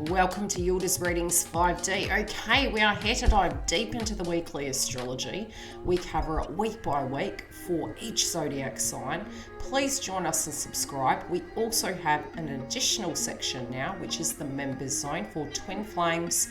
Welcome to Yildiz Readings 5D. Okay, we are here to dive deep into the weekly astrology. We cover it week by week for each zodiac sign. Please join us and subscribe. We also have an additional section now, which is the members zone for twin flames,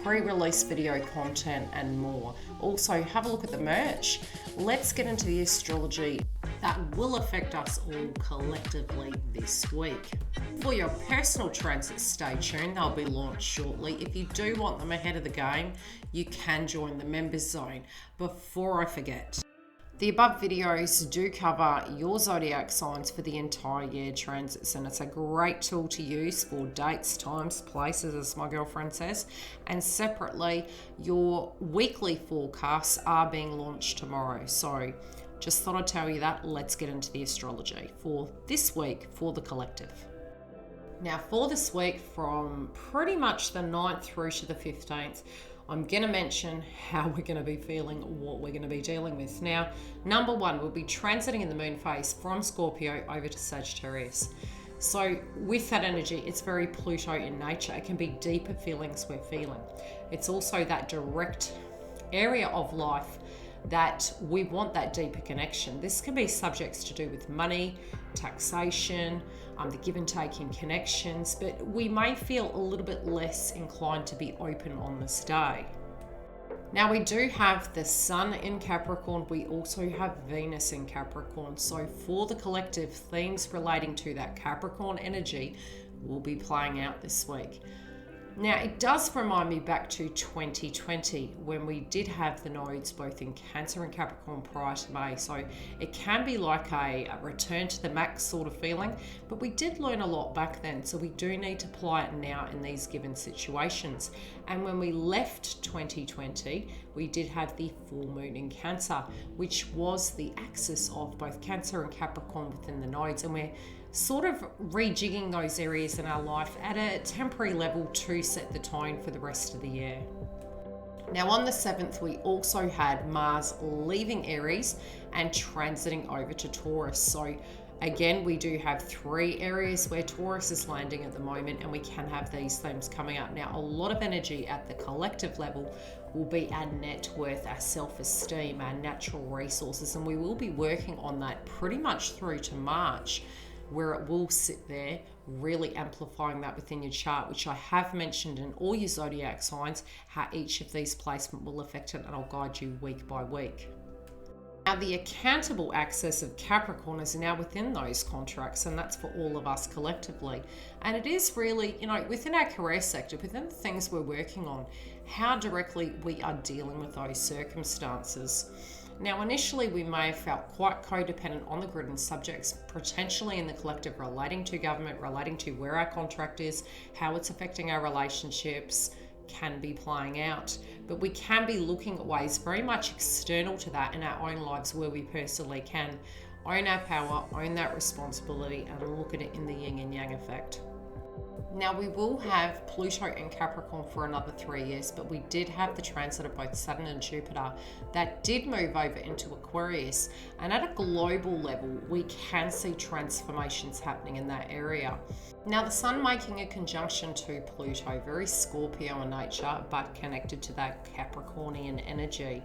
pre-release video content and more. Also, have a look at the merch. Let's get into the astrology that will affect us all collectively this week. For your personal transits, stay tuned. They'll be launched shortly. If you do want them ahead of the game, you can join the members zone. Before I forget, the above videos do cover your zodiac signs for the entire year transits, and it's a great tool to use for dates, times, places, as my girlfriend says. And separately, your weekly forecasts are being launched tomorrow. So just thought I'd tell you that. Let's get into the astrology for this week for the collective. Now for this week, from pretty much the 9th through to the 15th, I'm going to mention how we're going to be feeling, what we're going to be dealing with. Now, number one, we'll be transiting in the moon phase from Scorpio over to Sagittarius. So with that energy, it's very Pluto in nature. It can be deeper feelings we're feeling. It's also that direct area of life that we want that deeper connection. This can be subjects to do with money, taxation, the give and take in connections, but we may feel a little bit less inclined to be open on this day. Now we do have the Sun in Capricorn. We also have Venus in Capricorn. So for the collective, themes relating to that Capricorn energy will be playing out this week. Now, it does remind me back to 2020 when we did have the nodes both in Cancer and Capricorn prior to May. So it can be like a return to the max sort of feeling, but we did learn a lot back then. So we do need to apply it now in these given situations. And when we left 2020, we did have the full moon in Cancer, which was the axis of both Cancer and Capricorn within the nodes. And we're sort of rejigging those areas in our life at a temporary level to set the tone for the rest of the year. Now on the 7th, we also had Mars leaving Aries and transiting over to Taurus. So again, we do have 3 areas where Taurus is landing at the moment, and we can have these themes coming up. Now, a lot of energy at the collective level will be our net worth, our self-esteem, our natural resources, and we will be working on that pretty much through to March, where it will sit there, really amplifying that within your chart, which I have mentioned in all your zodiac signs, how each of these placements will affect it, and I'll guide you week by week. Now, the accountable axis of Capricorn is now within those contracts, and that's for all of us collectively. And it is really, within our career sector, within the things we're working on, how directly we are dealing with those circumstances. Now, initially, we may have felt quite codependent on the grid and subjects, potentially in the collective relating to government, relating to where our contract is, how it's affecting our relationships, can be playing out. But we can be looking at ways very much external to that in our own lives where we personally can own our power, own that responsibility, and look at it in the yin and yang effect. Now, we will have Pluto in Capricorn for another 3 years, but we did have the transit of both Saturn and Jupiter that did move over into Aquarius. And at a global level, we can see transformations happening in that area. Now, the Sun making a conjunction to Pluto, very Scorpio in nature, but connected to that Capricornian energy.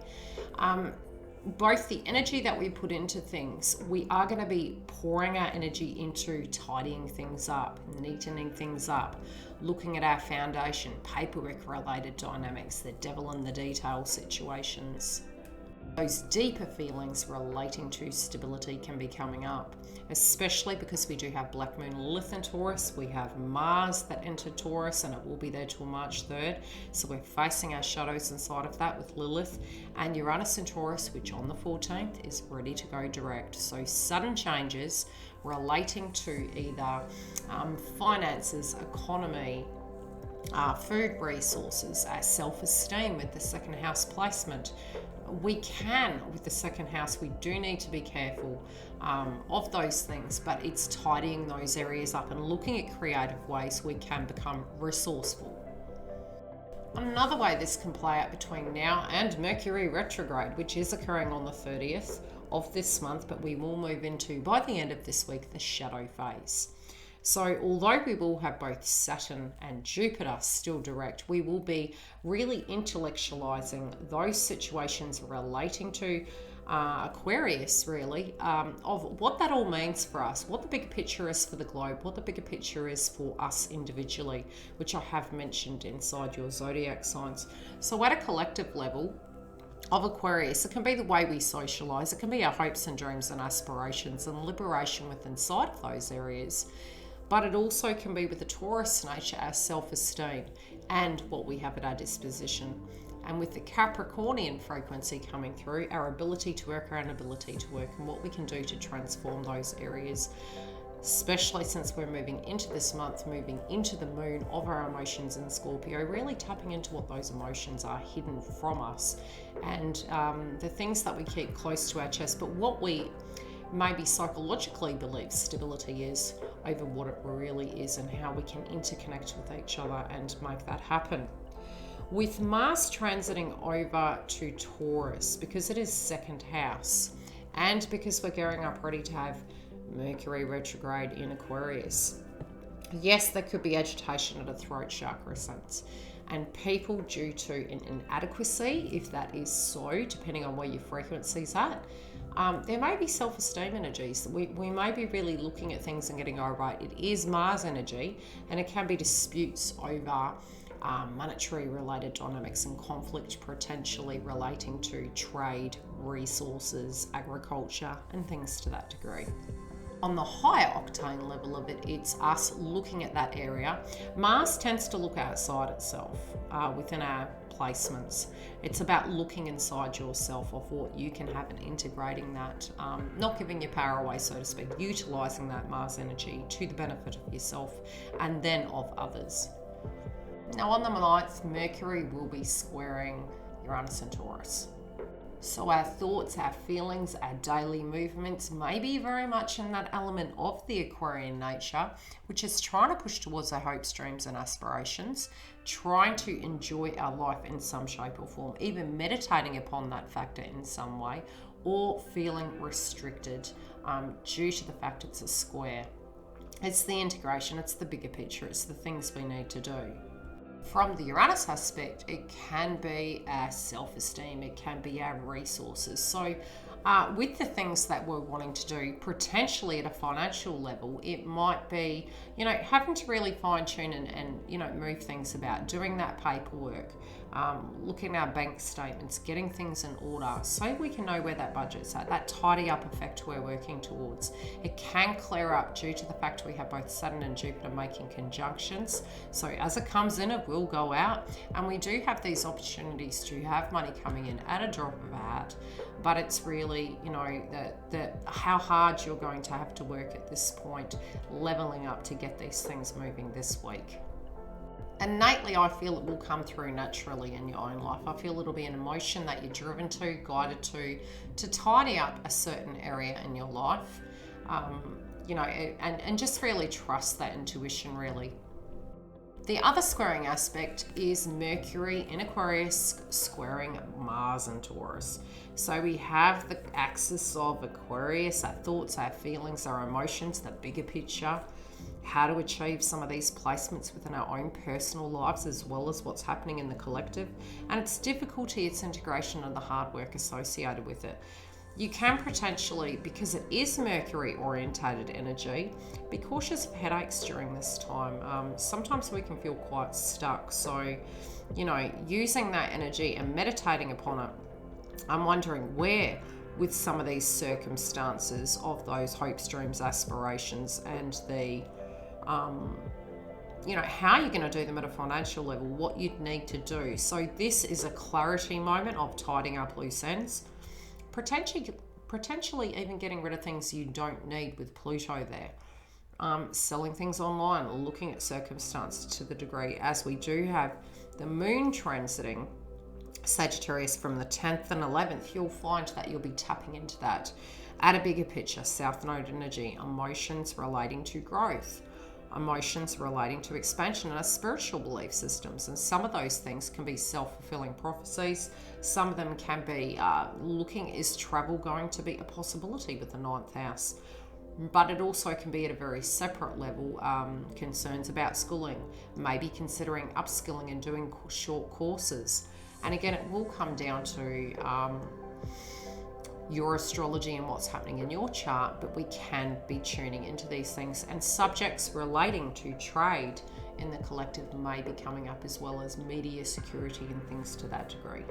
Both the energy that we put into things, we are going to be pouring our energy into tidying things up, neatening things up, looking at our foundation, paperwork related dynamics, the devil in the detail situations. Those deeper feelings relating to stability can be coming up, especially because we do have Black Moon Lilith in Taurus. We have Mars that entered Taurus, and it will be there till March 3rd. So we're facing our shadows inside of that with Lilith, and Uranus in Taurus, which on the 14th is ready to go direct. So sudden changes relating to either finances, economy, food resources, our self-esteem with the second house placement. We can, with the second house, we do need to be careful of those things, but it's tidying those areas up and looking at creative ways we can become resourceful. Another way this can play out between now and Mercury Retrograde, which is occurring on the 30th of this month, but we will move into, by the end of this week, the shadow phase. So although we will have both Saturn and Jupiter still direct, we will be really intellectualizing those situations relating to Aquarius, really, of what that all means for us, what the bigger picture is for the globe, what the bigger picture is for us individually, which I have mentioned inside your zodiac signs. So at a collective level of Aquarius, it can be the way we socialize, it can be our hopes and dreams and aspirations and liberation within inside of those areas. But it also can be with the Taurus nature, our self-esteem and what we have at our disposition. And with the Capricornian frequency coming through, our ability to work, our inability to work, and what we can do to transform those areas, especially since we're moving into this month, moving into the moon of our emotions in Scorpio, really tapping into what those emotions are hidden from us and the things that we keep close to our chest, but what we maybe psychologically believe stability is over what it really is, and how we can interconnect with each other and make that happen. With Mars transiting over to Taurus, because it is second house, and because we're gearing up ready to have Mercury retrograde in Aquarius, yes, there could be agitation at a throat chakra sense. And people, due to an inadequacy, if that is so, depending on where your frequency is at, there may be self-esteem energies. We may be really looking at things and getting, oh, right, it is Mars energy, and it can be disputes over monetary related dynamics and conflict potentially relating to trade, resources, agriculture, and things to that degree. On the higher octane level of it, it's us looking at that area. Mars tends to look outside itself within our placements. It's about looking inside yourself of what you can have and integrating that, not giving your power away, so to speak, utilizing that Mars energy to the benefit of yourself and then of others. Now on the 9th, Mercury will be squaring Uranus and Taurus. So our thoughts, our feelings, our daily movements may be very much in that element of the Aquarian nature, which is trying to push towards our hopes, dreams and aspirations, trying to enjoy our life in some shape or form, even meditating upon that factor in some way, or feeling restricted due to the fact it's a square. It's the integration, it's the bigger picture, it's the things we need to do. From the Uranus aspect, it can be our self-esteem, it can be our resources. So with the things that we're wanting to do, potentially at a financial level, it might be, having to really fine-tune and move things about, doing that paperwork, looking at our bank statements, getting things in order so we can know where that budget's at, that tidy up effect we're working towards. It can clear up due to the fact we have both Saturn and Jupiter making conjunctions. So as it comes in, it will go out, and we do have these opportunities to have money coming in at a drop of a hat. But it's really, how hard you're going to have to work at this point, leveling up to get these things moving this week. Innately, I feel it will come through naturally in your own life. I feel it'll be an emotion that you're driven to, guided to tidy up a certain area in your life, and just really trust that intuition, really. The other squaring aspect is Mercury in Aquarius squaring Mars in Taurus. So we have the axis of Aquarius, our thoughts, our feelings, our emotions, the bigger picture, how to achieve some of these placements within our own personal lives as well as what's happening in the collective, and its difficulty, its integration, and the hard work associated with it. You can potentially, because it is Mercury orientated energy, be cautious of headaches during this time. Sometimes we can feel quite stuck. So, using that energy and meditating upon it, I'm wondering where, with some of these circumstances of those hopes, dreams, aspirations, and the, how you're going to do them at a financial level, what you'd need to do. So this is a clarity moment of tidying up loose ends. Potentially even getting rid of things you don't need with Pluto there. Selling things online, looking at circumstance to the degree, as we do have the moon transiting Sagittarius from the 10th and 11th, you'll find that you'll be tapping into that at a bigger picture, South Node energy, emotions relating to growth, emotions relating to expansion and our spiritual belief systems. And some of those things can be self-fulfilling prophecies. Some of them can be looking, is travel going to be a possibility with the 9th house? But it also can be at a very separate level, concerns about schooling, maybe considering upskilling and doing short courses. And again, it will come down to your astrology and what's happening in your chart, but we can be tuning into these things, and subjects relating to trade in the collective may be coming up, as well as media security and things to that degree.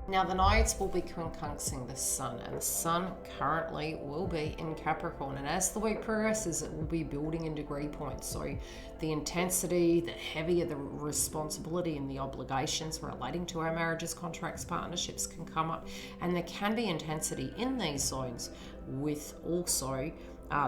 Now, the nodes will be quincunxing the sun, and the sun currently will be in Capricorn. And as the week progresses, it will be building in degree points. So the intensity, the heavier the responsibility and the obligations relating to our marriages, contracts, partnerships can come up. And there can be intensity in these zones, with also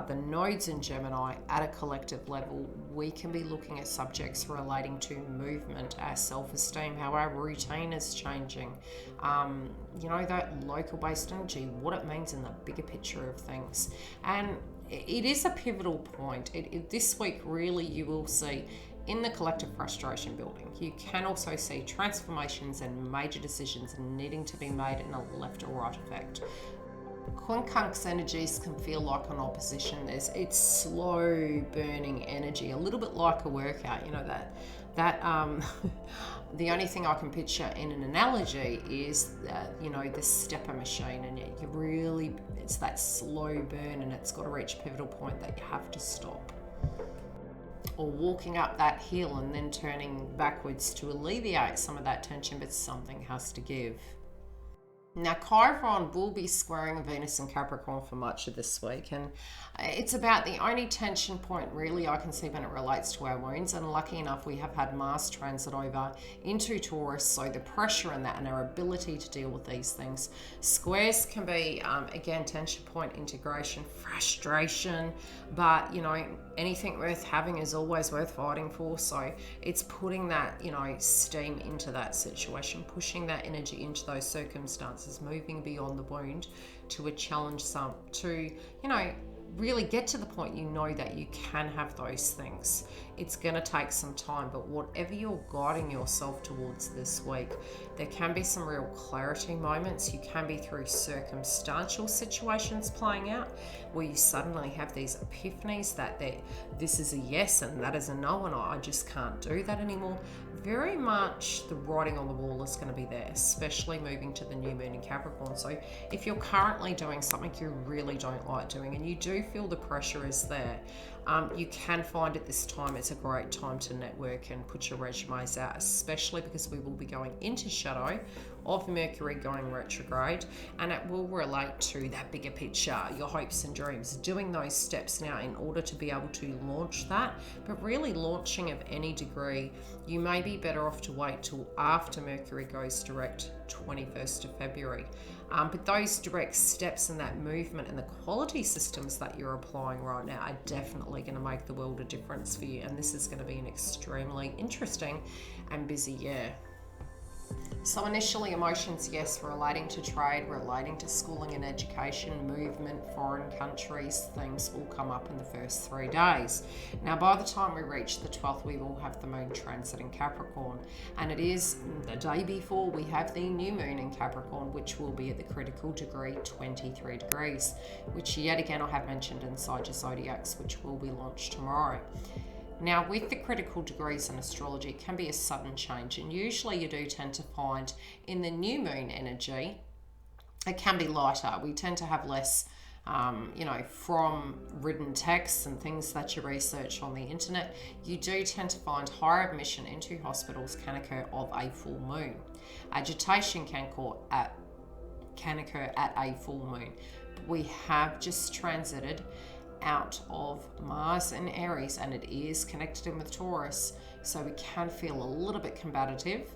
the nodes in Gemini at a collective level. We can be looking at subjects relating to movement, our self-esteem, how our routine is changing, that local based energy, what it means in the bigger picture of things. And it is a pivotal point. This week, really, you will see in the collective frustration building. You can also see transformations and major decisions needing to be made in a left or right effect. Quincunx energies can feel like an opposition. It's slow burning energy, a little bit like a workout. The only thing I can picture in an analogy is the stepper machine, and it's that slow burn, and it's got to reach a pivotal point that you have to stop. Or walking up that hill and then turning backwards to alleviate some of that tension, but something has to give. Now, Chiron will be squaring Venus and Capricorn for much of this week, and it's about the only tension point really I can see when it relates to our wounds. And lucky enough, we have had Mars transit over into Taurus, so the pressure in that and our ability to deal with these things. Squares can be, again, tension point, integration, frustration, but anything worth having is always worth fighting for. So it's putting that, steam into that situation, pushing that energy into those circumstances, moving beyond the wound to a challenge, to really get to the point that you can have those things. It's going to take some time, but whatever you're guiding yourself towards this week, there can be some real clarity moments. You can be through circumstantial situations playing out where you suddenly have these epiphanies that this is a yes and that is a no, and I just can't do that anymore. Very much the writing on the wall is going to be there, especially moving to the new moon in Capricorn. So if you're currently doing something you really don't like doing and you do feel the pressure is there, you can find at this time it's a great time to network and put your resumes out, especially because we will be going into shadow of Mercury going retrograde, and it will relate to that bigger picture, your hopes and dreams, doing those steps now in order to be able to launch that. But really, launching of any degree, you may be better off to wait till after Mercury goes direct 21st of February. But those direct steps and that movement and the quality systems that you're applying right now are definitely going to make the world a difference for you. And this is going to be an extremely interesting and busy year. So initially, emotions, yes, relating to trade, relating to schooling and education, movement, foreign countries, things will come up in the first 3 days. Now, by the time we reach the 12th, we will have the moon transit in Capricorn. And it is the day before we have the new moon in Capricorn, which will be at the critical degree, 23 degrees, which yet again I have mentioned inside your Zodiacs, which will be launched tomorrow. Now, with the critical degrees in astrology, it can be a sudden change, and usually you do tend to find in the new moon energy, it can be lighter. We tend to have less, from written texts and things that you research on the internet. You do tend to find higher admission into hospitals can occur of a full moon. Agitation can occur at a full moon. But we have just transited out of Mars and Aries, and it is connected in with Taurus, so we can feel a little bit combative.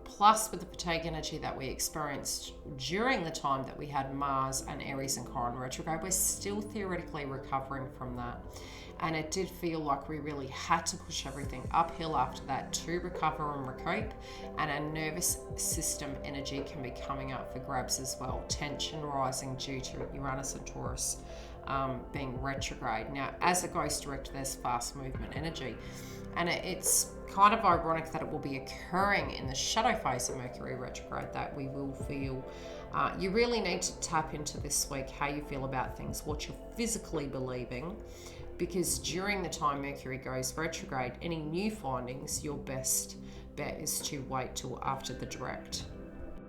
Plus, with the fatigue energy that we experienced during the time that we had Mars and Aries and Chiron retrograde, we're still theoretically recovering from that. And it did feel like we really had to push everything uphill after that to recover and recoup. And our nervous system energy can be coming up for grabs as well. Tension rising due to Uranus and Taurus being retrograde. Now, as it goes direct, there's fast movement energy. And it's kind of ironic that it will be occurring in the shadow phase of Mercury retrograde that we will feel. You really need to tap into this week how you feel about things, what you're physically believing, because during the time Mercury goes retrograde, any new findings, your best bet is to wait till after the direct.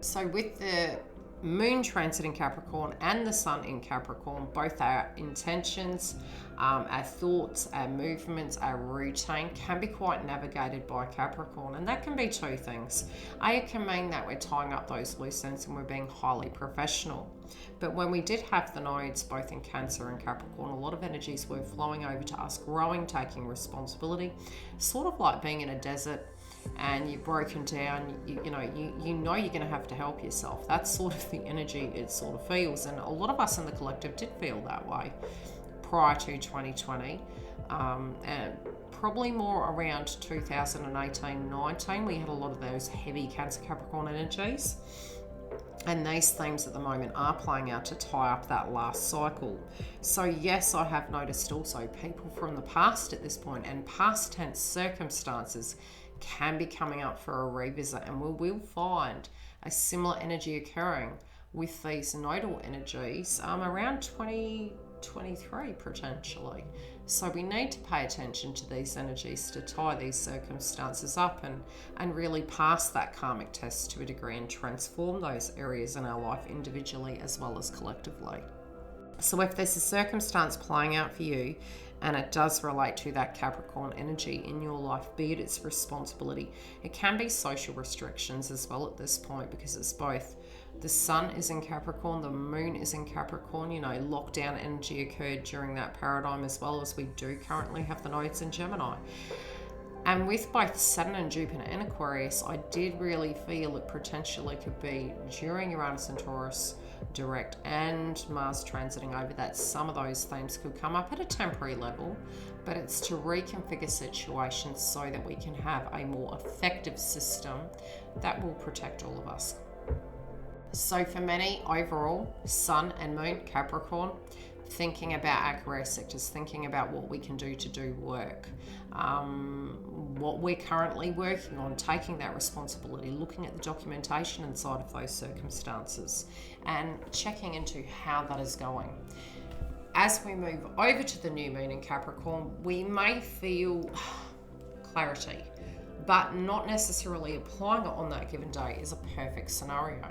So with the Moon transiting Capricorn and the Sun in Capricorn, both our intentions, our thoughts, our movements, our routine can be quite navigated by Capricorn, and that can be two things. It can mean that we're tying up those loose ends and we're being highly professional. But when we did have the nodes both in Cancer and Capricorn, a lot of energies were flowing over to us, growing, taking responsibility, sort of like being in a desert and you've broken down, you know you're going to have to help yourself. That's sort of the energy it sort of feels, and a lot of us in the collective did feel that way prior to 2020, and probably more around 2018-19. We had a lot of those heavy Cancer Capricorn energies, and these themes at the moment are playing out to tie up that last cycle. So yes, I have noticed also people from the past at this point and past tense circumstances can be coming up for a revisit, and we will find a similar energy occurring with these nodal energies around 2023 potentially. So we need to pay attention to these energies to tie these circumstances up and really pass that karmic test to a degree and transform those areas in our life individually as well as collectively. So if there's a circumstance playing out for you and it does relate to that Capricorn energy in your life, be it its responsibility, it can be social restrictions as well at this point, because it's both. The Sun is in Capricorn, the Moon is in Capricorn. Lockdown energy occurred during that paradigm, as well as we do currently have the nodes in Gemini. And with both Saturn and Jupiter in Aquarius, I did really feel it potentially could be during Uranus and Taurus direct and Mars transiting over that some of those themes could come up at a temporary level, but it's to reconfigure situations so that we can have a more effective system that will protect all of us. So for many, overall, Sun and Moon, Capricorn, thinking about our career sectors, thinking about what we can do to do work, what we're currently working on, taking that responsibility, looking at the documentation inside of those circumstances and checking into how that is going. As we move over to the new moon in Capricorn, we may feel clarity, but not necessarily applying it on that given day is a perfect scenario.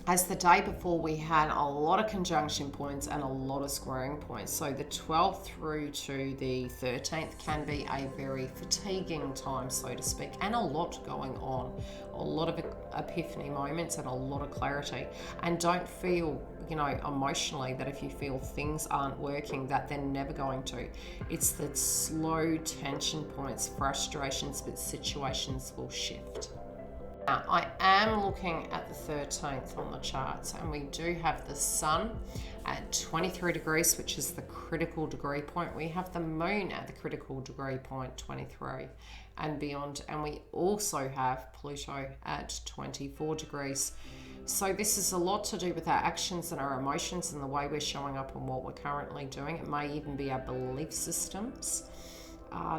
As the day before, we had a lot of conjunction points and a lot of squaring points. So the 12th through to the 13th can be a very fatiguing time, so to speak, and a lot going on. A lot of epiphany moments and a lot of clarity. And don't feel, emotionally that if you feel things aren't working, that they're never going to. It's the slow tension points, frustrations, but situations will shift. Now, I am looking at the 13th on the charts, and we do have the Sun at 23 degrees, which is the critical degree point. We have the Moon at the critical degree point, 23 and beyond, and we also have Pluto at 24 degrees. So this is a lot to do with our actions and our emotions and the way we're showing up and what we're currently doing. It may even be our belief systems.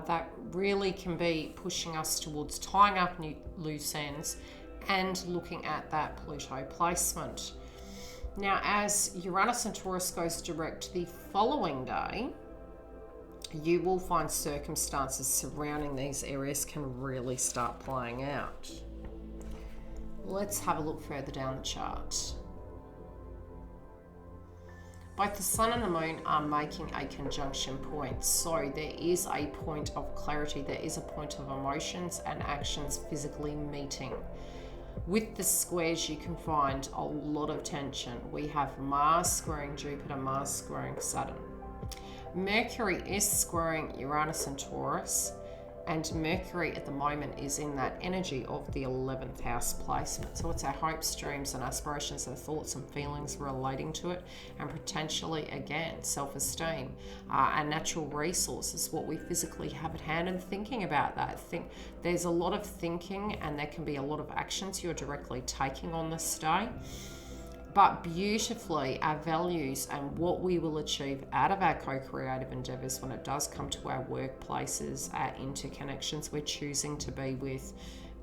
That really can be pushing us towards tying up new loose ends and looking at that Pluto placement. Now, as Uranus and Taurus goes direct the following day, you will find circumstances surrounding these areas can really start playing out. Let's have a look further down the chart. Both the Sun and the Moon are making a conjunction point. So there is a point of clarity. There is a point of emotions and actions physically meeting. With the squares, you can find a lot of tension. We have Mars squaring Jupiter, Mars squaring Saturn. Mercury is squaring Uranus and Taurus. And Mercury at the moment is in that energy of the 11th house placement. So it's our hopes, dreams and aspirations, our thoughts and feelings relating to it, and potentially, again, self-esteem, and natural resources, what we physically have at hand, and thinking about that. There's a lot of thinking, and there can be a lot of actions you're directly taking on this day. but beautifully our values and what we will achieve out of our co-creative endeavors when it does come to our workplaces, our interconnections we're choosing to be with.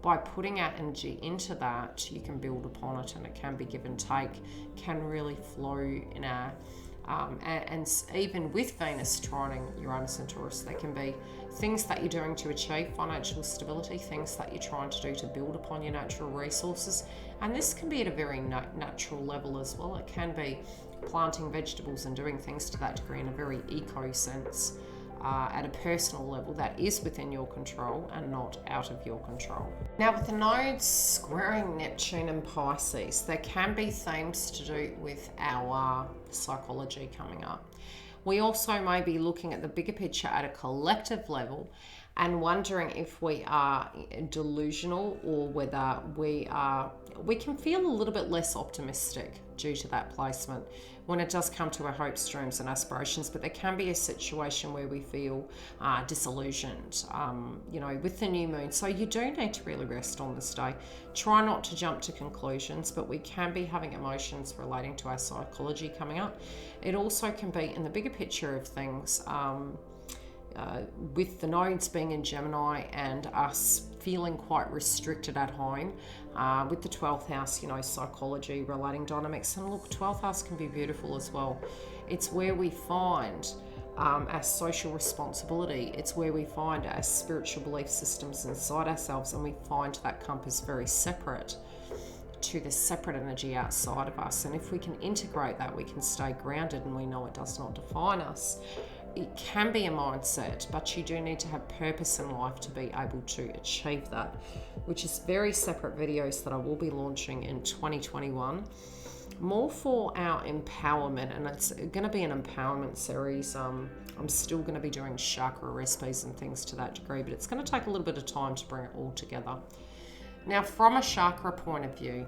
By putting our energy into that, you can build upon it, and it can be give and take, can really flow in our and even with Venus trining Uranus and Taurus, there can be things that you're doing to achieve financial stability, things that you're trying to do to build upon your natural resources. And this can be at a very natural level as well. It can be planting vegetables and doing things to that degree in a very eco sense. At a personal level that is within your control and not out of your control. Now, with the nodes squaring Neptune and Pisces, there can be themes to do with our psychology coming up. We also may be looking at the bigger picture at a collective level and wondering if we are delusional or whether we can feel a little bit less optimistic due to that placement when it does come to our hopes, dreams and aspirations. But there can be a situation where we feel disillusioned, with the new moon. So you do need to really rest on this day. Try not to jump to conclusions, but we can be having emotions relating to our psychology coming up. It also can be in the bigger picture of things, with the nodes being in Gemini and us feeling quite restricted at home, with the 12th house, psychology, relating dynamics. And look, 12th house can be beautiful as well. It's where we find our social responsibility. It's where we find our spiritual belief systems inside ourselves, and we find that compass very separate to the separate energy outside of us. And if we can integrate that, we can stay grounded, and we know it does not define us. It can be a mindset, but you do need to have purpose in life to be able to achieve that, which is very separate videos that I will be launching in 2021, more for our empowerment. And it's going to be an empowerment series. I'm still going to be doing chakra recipes and things to that degree, but it's going to take a little bit of time to bring it all together. Now, from a chakra point of view,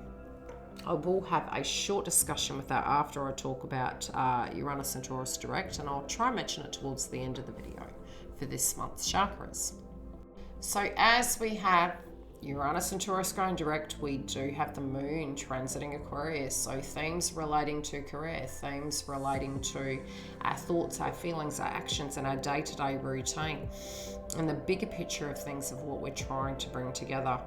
I will have a short discussion with that after I talk about Uranus and Taurus direct, and I'll try and mention it towards the end of the video for this month's chakras. So as we have Uranus and Taurus going direct, we do have the moon transiting Aquarius. So themes relating to career, themes relating to our thoughts, our feelings, our actions, and our day-to-day routine, and the bigger picture of things of what we're trying to bring together.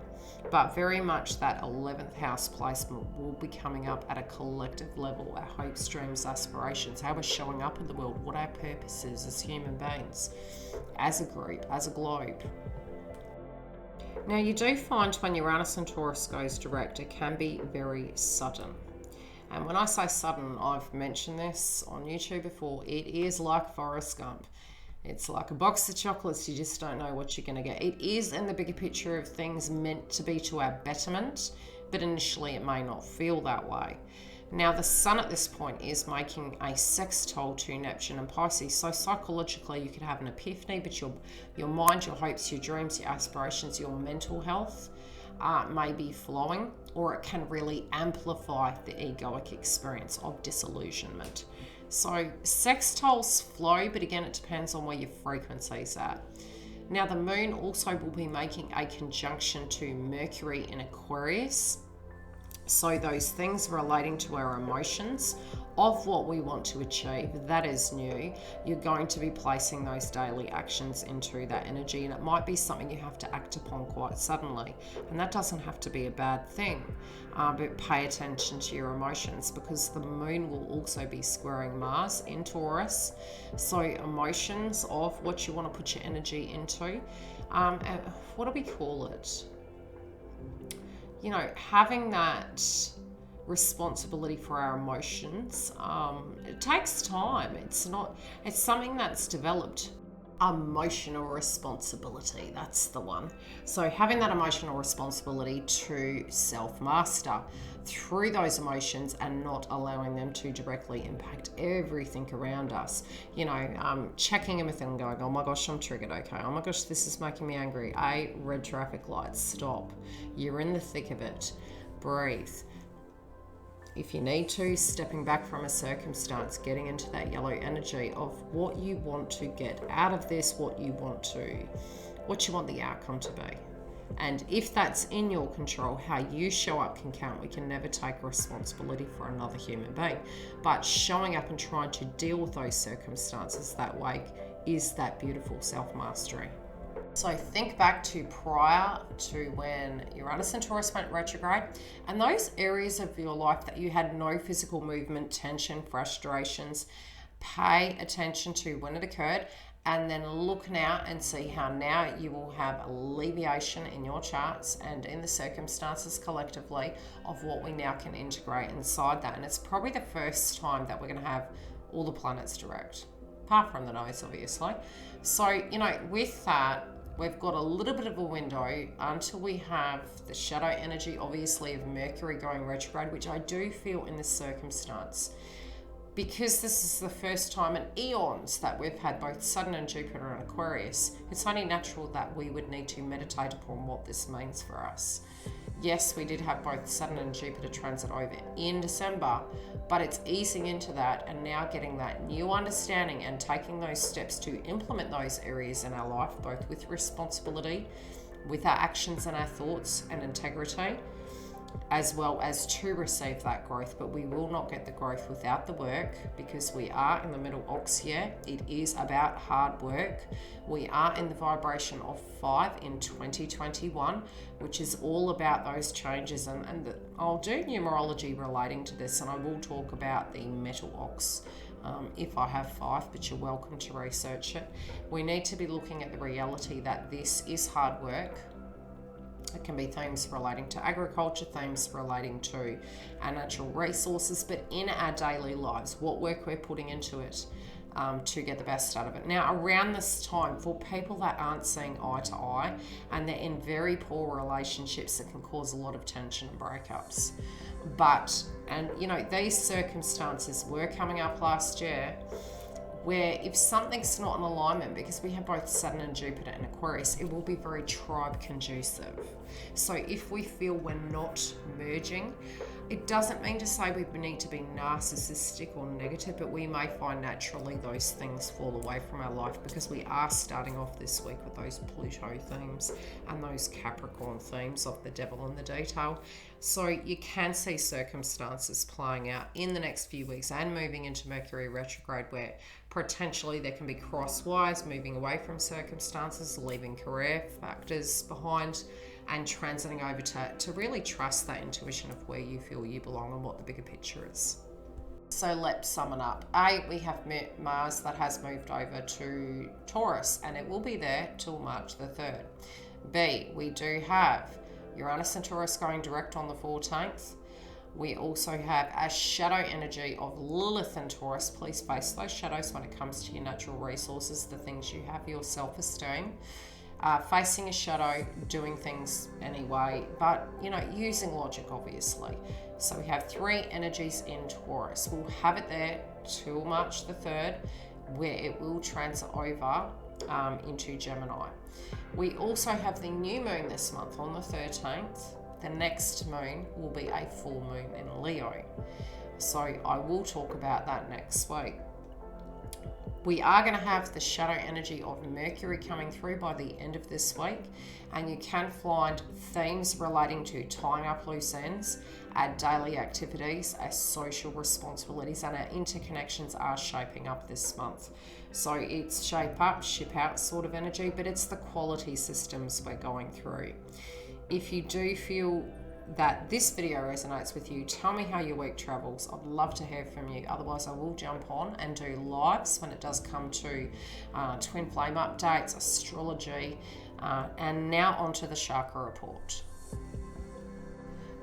But very much that 11th house placement will be coming up at a collective level, our hopes, dreams, aspirations, how we're showing up in the world, what our purpose is as human beings, as a group, as a globe. Now, you do find when Uranus and Taurus goes direct, it can be very sudden. And when I say sudden, I've mentioned this on YouTube before, it is like Forrest Gump. It's like a box of chocolates, you just don't know what you're going to get. It is in the bigger picture of things meant to be to our betterment, but initially it may not feel that way. Now, the sun at this point is making a sextile to Neptune and Pisces. So psychologically, you could have an epiphany, but your mind, your hopes, your dreams, your aspirations, your mental health may be flowing, or it can really amplify the egoic experience of disillusionment. So sextiles flow, but again, it depends on where your frequency is at. Now, the moon also will be making a conjunction to Mercury in Aquarius. So those things relating to our emotions of what we want to achieve, that is new. You're going to be placing those daily actions into that energy, and it might be something you have to act upon quite suddenly. And that doesn't have to be a bad thing, but pay attention to your emotions, because the moon will also be squaring Mars in Taurus. So emotions of what you want to put your energy into. What do we call it? Having that responsibility for our emotions, it takes time. It's something that's developed. Emotional responsibility, that's the one. So having that emotional responsibility to self-master through those emotions and not allowing them to directly impact everything around us. Checking in with them and going, oh my gosh, I'm triggered, okay. Oh my gosh, this is making me angry. Red traffic lights, stop. You're in the thick of it. Breathe. If you need to, stepping back from a circumstance, getting into that yellow energy of what you want to get out of this, what you want the outcome to be. And if that's in your control, how you show up can count. We can never take responsibility for another human being. But showing up and trying to deal with those circumstances that way is that beautiful self-mastery. So think back to prior to when Uranus and Taurus went retrograde, and those areas of your life that you had no physical movement, tension, frustrations, pay attention to when it occurred, and then look now and see how now you will have alleviation in your charts and in the circumstances collectively of what we now can integrate inside that. And it's probably the first time that we're going to have all the planets direct, apart from the nose, obviously. So, with that, we've got a little bit of a window until we have the shadow energy, obviously, of Mercury going retrograde, which I do feel in this circumstance, because this is the first time in eons that we've had both Saturn and Jupiter in Aquarius. It's only natural that we would need to meditate upon what this means for us. Yes, we did have both Saturn and Jupiter transit over in December, but it's easing into that and now getting that new understanding and taking those steps to implement those areas in our life, both with responsibility, with our actions and our thoughts and integrity, as well as to receive that growth. But we will not get the growth without the work, because we are in the middle ox year. It is about hard work. We are in the vibration of 5 in 2021, which is all about those changes. And I'll do numerology relating to this, and I will talk about the metal ox if I have 5, but you're welcome to research it. We need to be looking at the reality that this is hard work. It can be themes relating to agriculture, themes relating to our natural resources, but in our daily lives, what work we're putting into it to get the best out of it. Now, around this time, for people that aren't seeing eye to eye and they're in very poor relationships, that can cause a lot of tension and breakups. These circumstances were coming up last year, where if something's not in alignment, because we have both Saturn and Jupiter in Aquarius, it will be very tribe conducive. So if we feel we're not merging, it doesn't mean to say we need to be narcissistic or negative, but we may find naturally those things fall away from our life, because we are starting off this week with those Pluto themes and those Capricorn themes of the devil in the detail. So you can see circumstances playing out in the next few weeks and moving into Mercury retrograde, where potentially there can be cross wires, moving away from circumstances, leaving career factors behind, and transiting over to really trust that intuition of where you feel you belong and what the bigger picture is. So let's sum it up. A, we have Mars that has moved over to Taurus, and it will be there till March the 3rd. B, we do have Uranus and Taurus going direct on the 14th. We also have a shadow energy of Lilith and Taurus. Please face those shadows when it comes to your natural resources, the things you have, your self-esteem. Facing a shadow, doing things anyway, but using logic, obviously. So we have 3 energies in Taurus. We'll have it there till March the 3rd, where it will transit over into Gemini. We also have the new moon this month on the 13th. The next moon will be a full moon in Leo. So I will talk about that next week. We are going to have the shadow energy of Mercury coming through by the end of this week, and you can find themes relating to tying up loose ends, our daily activities, our social responsibilities, and our interconnections are shaping up this month. So it's shape up, ship out sort of energy, but it's the quality systems we're going through. If you do feel that this video resonates with you, tell me how your week travels. I'd love to hear from you. Otherwise, I will jump on and do lives when it does come to twin flame updates, astrology, and now onto the chakra report.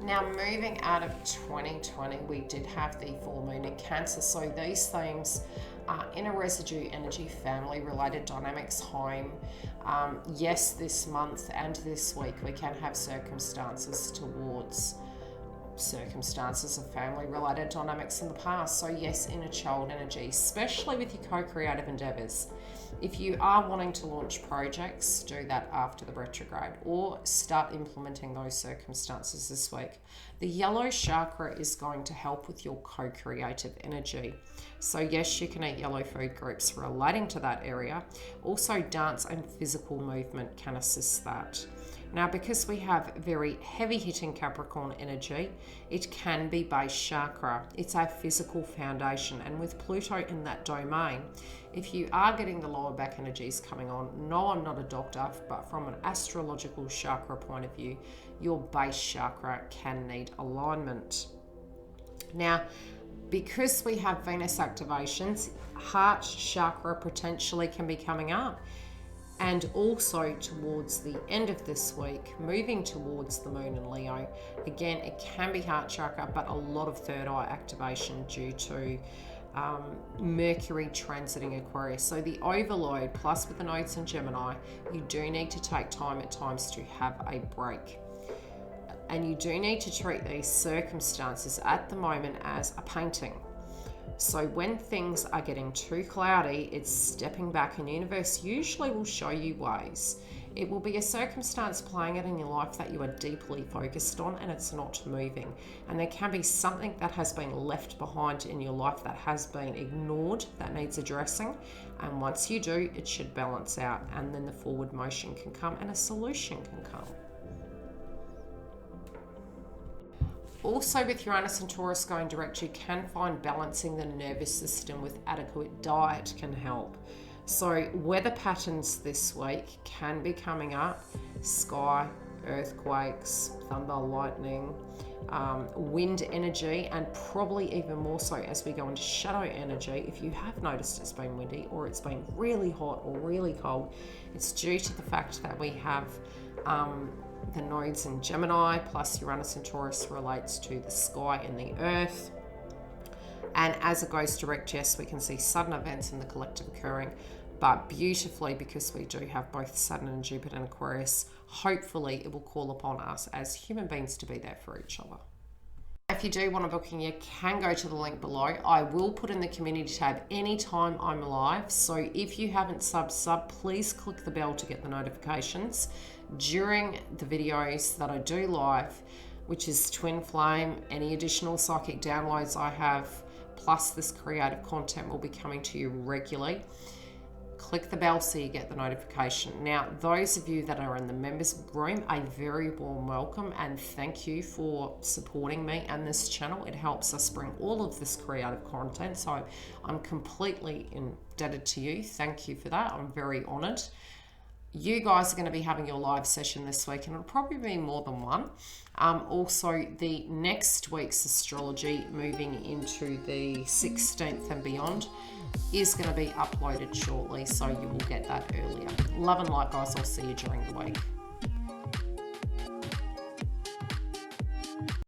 Now, moving out of 2020, we did have the full moon in Cancer. So these themes are inner residue energy, family related dynamics, home. Yes, this month and this week we can have circumstances of family related dynamics in the past. So yes, inner child energy, especially with your co-creative endeavors. If you are wanting to launch projects, do that after the retrograde or start implementing those circumstances this week. The yellow chakra is going to help with your co-creative energy. So yes, you can eat yellow food groups relating to that area. Also, dance and physical movement can assist that. Now, because we have very heavy hitting Capricorn energy, it can be base chakra. It's our physical foundation. And with Pluto in that domain, if you are getting the lower back energies coming on, no, I'm not a doctor, but from an astrological chakra point of view, your base chakra can need alignment. Now, because we have Venus activations, heart chakra potentially can be coming up. And also towards the end of this week, moving towards the moon in Leo, again, it can be heart chakra, but a lot of third eye activation due to Mercury transiting Aquarius. So the overload, plus with the nodes in Gemini, you do need to take time at times to have a break. And you do need to treat these circumstances at the moment as a painting. So when things are getting too cloudy, it's stepping back, and the universe usually will show you ways. It will be a circumstance playing out in your life that you are deeply focused on and it's not moving. And there can be something that has been left behind in your life that has been ignored that needs addressing. And once you do, it should balance out, and then the forward motion can come and a solution can come. Also, with Uranus and Taurus going direct, you can find balancing the nervous system with adequate diet can help. So weather patterns this week can be coming up: sky, earthquakes, thunder, lightning, wind energy, and probably even more so as we go into shadow energy. If you have noticed it's been windy or it's been really hot or really cold, it's due to the fact that we have the nodes in Gemini, plus Uranus and Taurus relates to the sky and the earth. And as it goes direct, yes, we can see sudden events in the collective occurring, but beautifully, because we do have both Saturn and Jupiter in Aquarius, hopefully it will call upon us as human beings to be there for each other. If you do want a booking, you can go to the link below. I will put in the community tab anytime I'm live. So if you haven't sub, please click the bell to get the notifications during the videos that I do live, which is Twin Flame, any additional psychic downloads I have, plus this creative content will be coming to you regularly. Click the bell so you get the notification. Now, those of you that are in the members room, a very warm welcome and thank you for supporting me and this channel. It helps us bring all of this creative content, so I'm completely indebted to you. Thank you for that. I'm very honored. You guys are going to be having your live session this week, and it'll probably be more than one. Also, the next week's astrology, moving into the 16th and beyond, is going to be uploaded shortly, so you will get that earlier. Love and light, guys. I'll see you during the week.